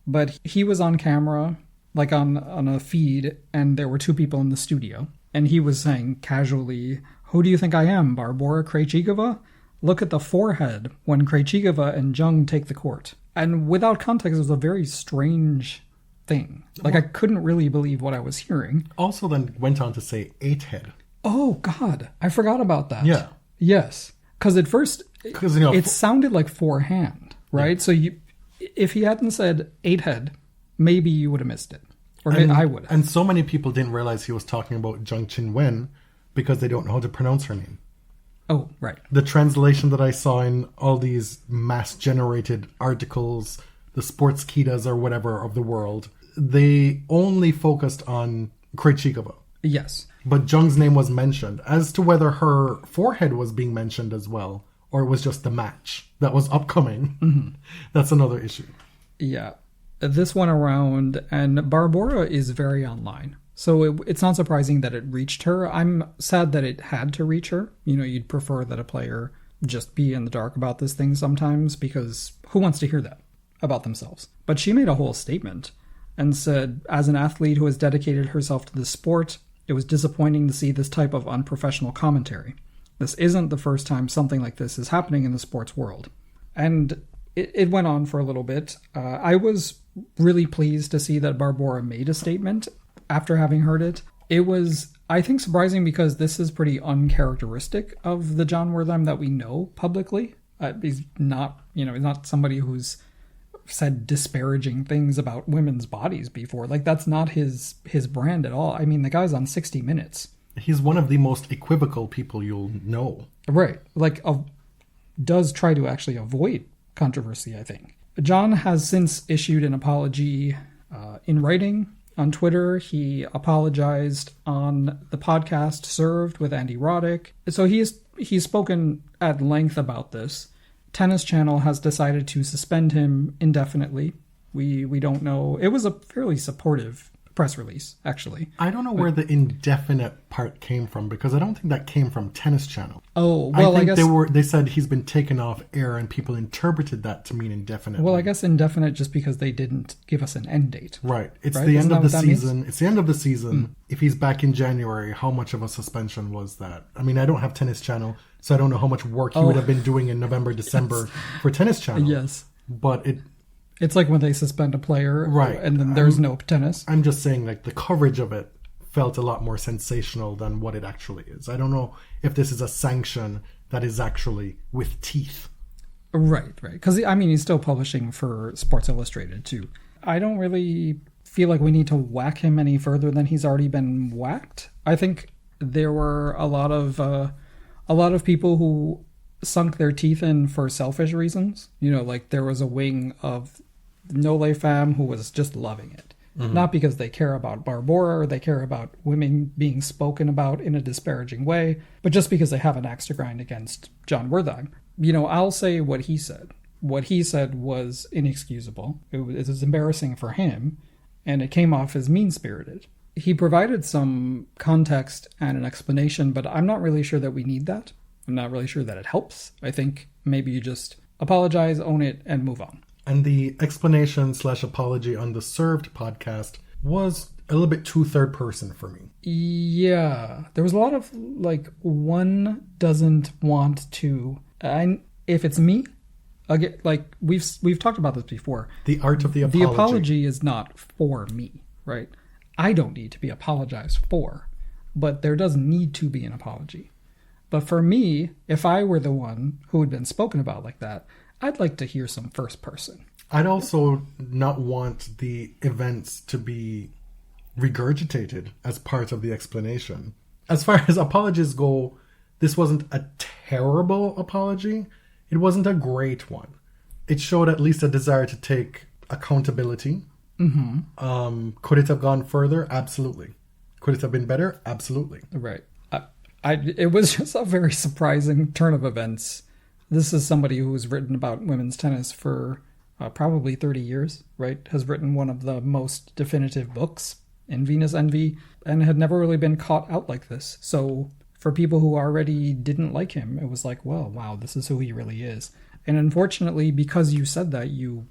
but he was on camera, like on a feed, and there were 2 people in the studio, and he was saying casually, "Who do you think I am, Barbora Krejcikova? Look at the forehead when Krejcikova and Zheng take the court." And without context, it was a very strange thing. Like, I couldn't really believe what I was hearing. Also then went on to say 8-head. Oh, God. I forgot about that. Yeah. Yes. Because at first, Because, you know, it sounded like forehand, right? Yeah. So if he hadn't said 8-head, maybe you would have missed it. Or maybe I would have. And so many people didn't realize he was talking about Zheng Qinwen because they don't know how to pronounce her name. Oh, right. The translation that I saw in all these mass-generated articles, the Sportskeetas or whatever of the world, they only focused on Krejcikova. Yes. But Zheng's name was mentioned. As to whether her forehead was being mentioned as well, or it was just the match that was upcoming, that's another issue. Yeah. This went around, and Barbora is very online. So it's not surprising that it reached her. I'm sad that it had to reach her. You know, you'd prefer that a player just be in the dark about this thing sometimes, because who wants to hear that about themselves? But she made a whole statement and said, as an athlete who has dedicated herself to this sport, it was disappointing to see this type of unprofessional commentary. This isn't the first time something like this is happening in the sports world. And it went on for a little bit. I was really pleased to see that Barbora made a statement after having heard it. It was, I think, surprising because this is pretty uncharacteristic of the Jon Wertheim that we know publicly. He's not, he's not somebody who's said disparaging things about women's bodies before. Like, that's not his brand at all. I mean, the guy's on 60 Minutes. He's one of the most equivocal people you'll know. Right. Like, does try to actually avoid controversy, I think. Jon has since issued an apology in writing on Twitter. He apologized on the podcast Served with Andy Roddick. So he's spoken at length about this. Tennis Channel has decided to suspend him indefinitely. We don't know. It was a fairly supportive press release, actually. I don't know where the indefinite part came from, because I don't think that came from Tennis Channel. Oh, well, I think guess they said he's been taken off air, and people interpreted that to mean indefinite. Well, I guess indefinite just because they didn't give us an end date. Right. It's right? the Isn't end of that the what that season. means? It's the end of the season. If he's back in January, how much of a suspension was that? I mean, I don't have Tennis Channel, so I don't know how much work he would have been doing in November, December for Tennis Channel. Yes. But It's like when they suspend a player, right, and then there's no tennis. I'm just saying, like, the coverage of it felt a lot more sensational than what it actually is. I don't know if this is a sanction that is actually with teeth. Right. Because, I mean, he's still publishing for Sports Illustrated, too. I don't really feel like we need to whack him any further than he's already been whacked. I think there were a lot of people who sunk their teeth in for selfish reasons. Like there was a wing of Nole Fam who was just loving it. Mm-hmm. Not because they care about Barbora or they care about women being spoken about in a disparaging way, but just because they have an axe to grind against Jon Wertheim. I'll say what he said. What he said was inexcusable. It was embarrassing for him, and it came off as mean-spirited. He provided some context and an explanation, but I'm not really sure that we need that. I'm not really sure that it helps. I think maybe you just apologize, own it, and move on. And the explanation/apology on the Served podcast was a little bit too third person for me. Yeah. There was a lot of, like, one doesn't want to... if it's me, again, like, we've talked about this before. The art of the apology. The apology is not for me, right? I don't need to be apologized for, but there does need to be an apology. But for me, if I were the one who had been spoken about like that, I'd like to hear some first person. I'd also not want the events to be regurgitated as part of the explanation. As far as apologies go, this wasn't a terrible apology. It wasn't a great one. It showed at least a desire to take accountability. Mm-hmm. Could it have gone further? Absolutely. Could it have been better? Absolutely. Right. It was just a very surprising turn of events. This is somebody who's written about women's tennis for probably 30 years, right? Has written one of the most definitive books in Venus Envy and had never really been caught out like this. So for people who already didn't like him, it was like, well, wow, this is who he really is. And unfortunately, because you said that, you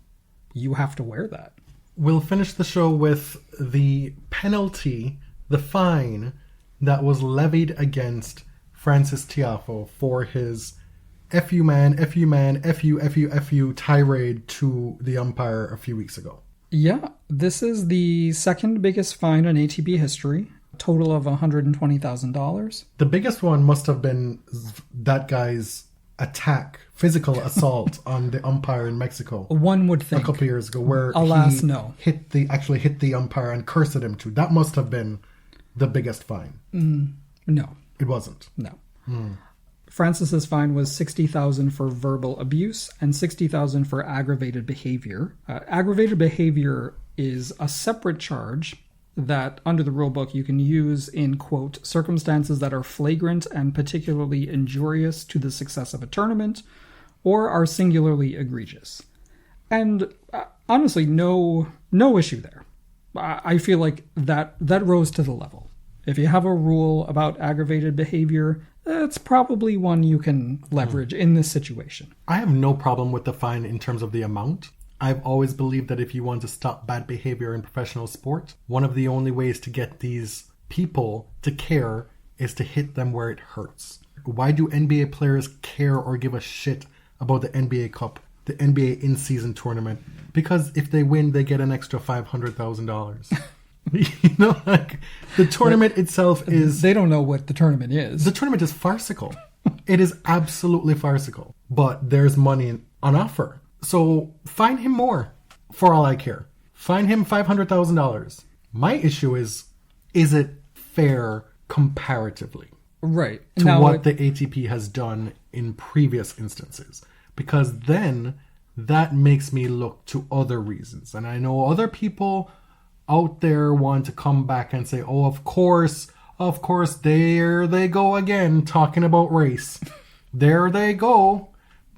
have to wear that. We'll finish the show with the penalty, the fine, that was levied against Francis Tiafoe for his F you man, F you man, F you tirade to the umpire a few weeks ago. Yeah, this is the second biggest fine in ATP history, a total of $120,000. The biggest one must have been that guy's physical assault on the umpire in Mexico. One would think. A couple years ago, where alas, he no. hit the umpire and cursed at him too. That must have been the biggest fine. No. It wasn't. No. Francis's fine was $60,000 for verbal abuse and $60,000 for aggravated behavior. Aggravated behavior is a separate charge that, under the rule book, you can use in, quote, circumstances that are flagrant and particularly injurious to the success of a tournament or are singularly egregious. And honestly, no issue there. I feel like that rose to the level. If you have a rule about aggravated behavior, it's probably one you can leverage in this situation. I have no problem with the fine in terms of the amount. I've always believed that if you want to stop bad behavior in professional sport, one of the only ways to get these people to care is to hit them where it hurts. Why do NBA players care or give a shit about the NBA Cup, the NBA in-season tournament? Because if they win, they get an extra $500,000. Like the tournament itself is... They don't know what the tournament is. The tournament is farcical. It is absolutely farcical. But there's money on offer. So fine him more, for all I care. Fine him $500,000. My issue is it fair comparatively? Right. To now, what the ATP has done in previous instances. Because then that makes me look to other reasons. And I know other people out there want to come back and say, oh, of course, there they go again, talking about race. There they go.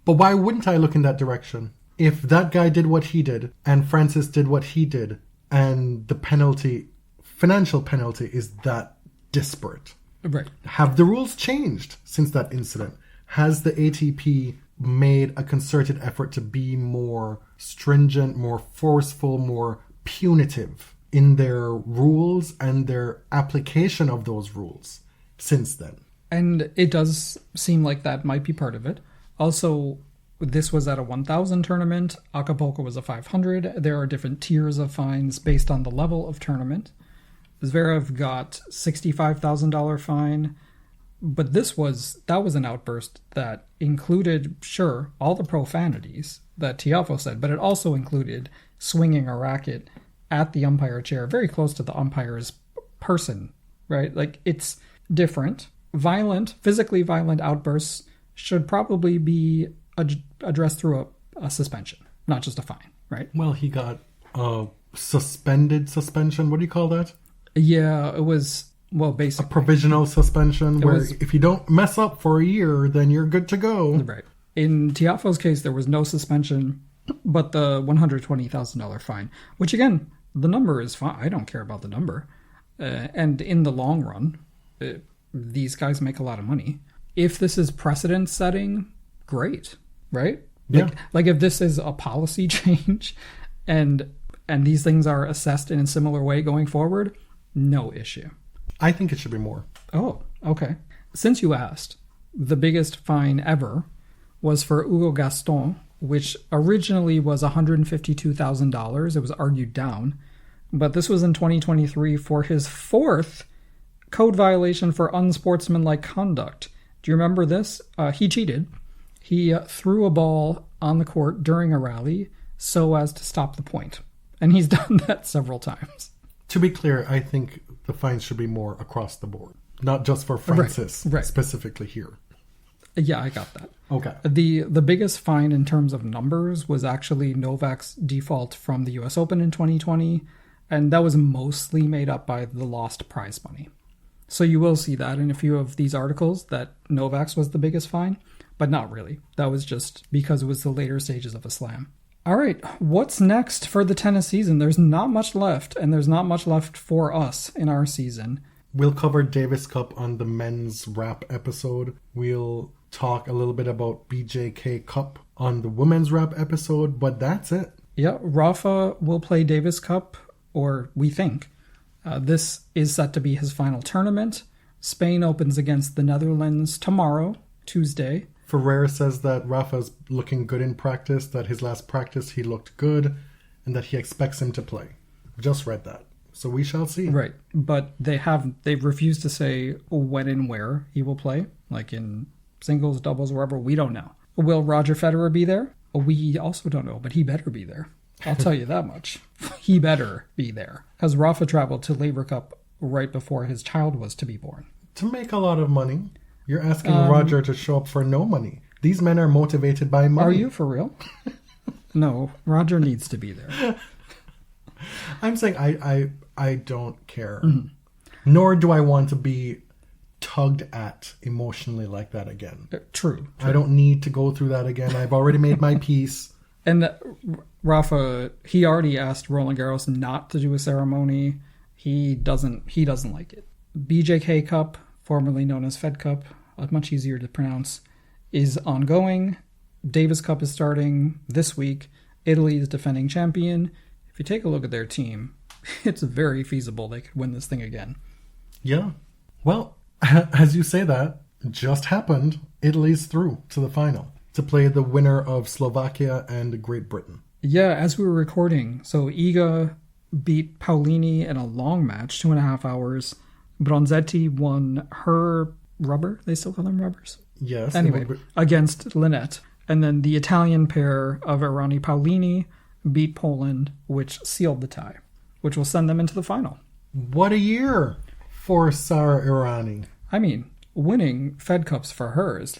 But why wouldn't I look in that direction? If that guy did what he did, and Francis did what he did, and the financial penalty is that disparate. Right. Have the rules changed since that incident? Has the ATP made a concerted effort to be more stringent, more forceful, more punitive in their rules and their application of those rules since then? And it does seem like that might be part of it. Also, this was at a 1,000 tournament. Acapulco was a 500. There are different tiers of fines based on the level of tournament. Zverev got $65,000 fine. But that was an outburst that included, sure, all the profanities that Tiafoe said, but it also included swinging a racket at the umpire chair, very close to the umpire's person, right? Like, it's different. Physically violent outbursts should probably be addressed through a suspension, not just a fine, right? Well, he got a suspension. What do you call that? Yeah, it was... Well, basically. A provisional suspension where if you don't mess up for a year, then you're good to go. Right. In Tiafoe's case, there was no suspension, but the $120,000 fine, which again, the number is fine. I don't care about the number. And in the long run, these guys make a lot of money. If this is precedent setting, great, right? Yeah. Like if this is a policy change and these things are assessed in a similar way going forward, no issue. I think it should be more. Oh, okay. Since you asked, the biggest fine ever was for Hugo Gaston, which originally was $152,000. It was argued down. But this was in 2023 for his fourth code violation for unsportsmanlike conduct. Do you remember this? He cheated. He threw a ball on the court during a rally so as to stop the point. And he's done that several times. To be clear, I think the fines should be more across the board. Not just for Francis, right. Specifically here. Yeah, I got that. Okay. The biggest fine in terms of numbers was actually Novak's default from the US Open in 2020, and that was mostly made up by the lost prize money. So you will see that in a few of these articles that Novak's was the biggest fine, but not really. That was just because it was the later stages of a slam. All right, what's next for the tennis season? There's not much left, and there's not much left for us in our season. We'll cover Davis Cup on the men's wrap episode. We'll talk a little bit about BJK Cup on the women's wrap episode, but that's it. Yeah, Rafa will play Davis Cup, or we think. This is set to be his final tournament. Spain opens against the Netherlands tomorrow, Tuesday. Ferrer says that Rafa's looking good in practice, that his last practice he looked good, and that he expects him to play. Just read that. So we shall see. Right. But they've refused to say when and where he will play, like in singles, doubles, wherever. We don't know. Will Roger Federer be there? We also don't know, but he better be there. I'll tell you that much. He better be there. Because Rafa traveled to Laver Cup right before his child was to be born. To make a lot of money. You're asking Roger to show up for no money. These men are motivated by money. Are you for real? No, Roger needs to be there. I'm saying I don't care. Mm-hmm. Nor do I want to be tugged at emotionally like that again. True. I don't need to go through that again. I've already made my peace. And Rafa, he already asked Roland Garros not to do a ceremony. He doesn't like it. BJK Cup, formerly known as Fed Cup, much easier to pronounce, is ongoing. Davis Cup is starting this week. Italy is defending champion. If you take a look at their team, it's very feasible they could win this thing again. Yeah. Well, as you say that, just happened. Italy's through to the final to play the winner of Slovakia and Great Britain. Yeah, as we were recording, so Iga beat Paolini in a long match, 2.5 hours. Bronzetti won her rubber. They still call them rubbers? Yes. Anyway, against Linette. And then the Italian pair of Irani Paolini beat Poland, which sealed the tie, which will send them into the final. What a year for Sara Irani. I mean, winning Fed Cups for her is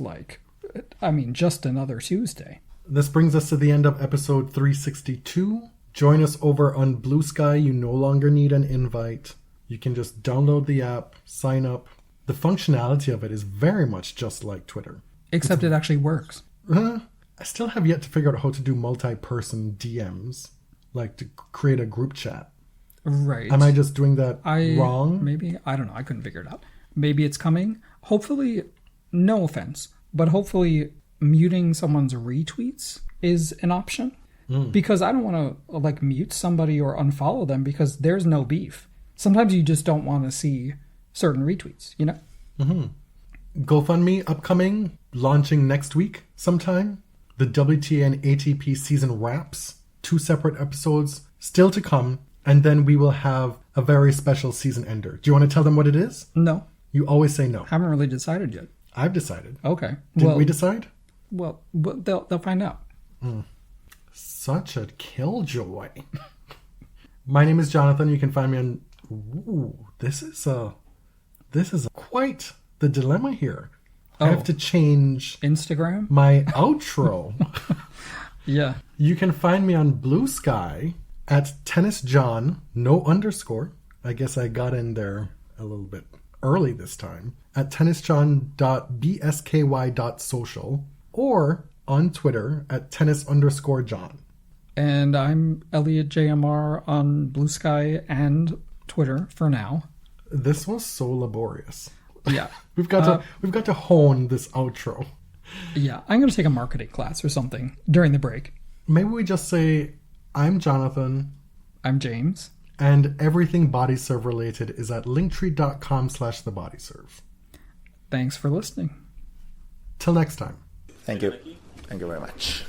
just another Tuesday. This brings us to the end of episode 362. Join us over on BlueSky. You no longer need an invite. You can just download the app, sign up. The functionality of it is very much just like Twitter. Except it actually works. I still have yet to figure out how to do multi-person DMs, like to create a group chat. Right. Am I just doing that wrong? Maybe. I don't know. I couldn't figure it out. Maybe it's coming. Hopefully, no offense, but hopefully muting someone's retweets is an option. Because I don't want to mute somebody or unfollow them because there's no beef. Sometimes you just don't want to see certain retweets, you know? Mm-hmm. GoFundMe upcoming, launching next week sometime. The WTA and ATP season wraps. 2 separate episodes still to come. And then we will have a very special season ender. Do you want to tell them what it is? No. You always say no. Haven't really decided yet. I've decided. Okay. Didn't we decide? Well, they'll find out. Such a killjoy. My name is Jonathan. You can find me on... Ooh, this is quite the dilemma here. I have to change Instagram? my outro. Yeah. You can find me on BlueSky at TennisJon, no underscore. I guess I got in there a little bit early this time. At tennisjon.bsky.social or on Twitter at tennis_John. And I'm Elliot JMR on BlueSky and Twitter for now. This was so laborious. Yeah. We've got to hone this outro. Yeah. I'm going to take a marketing class or something during the break. Maybe we just say, I'm Jonathan. I'm James. And everything BodyServe related is at linktree.com/thebodyserve. Thanks for listening. Till next time. Thank you. Thank you very much.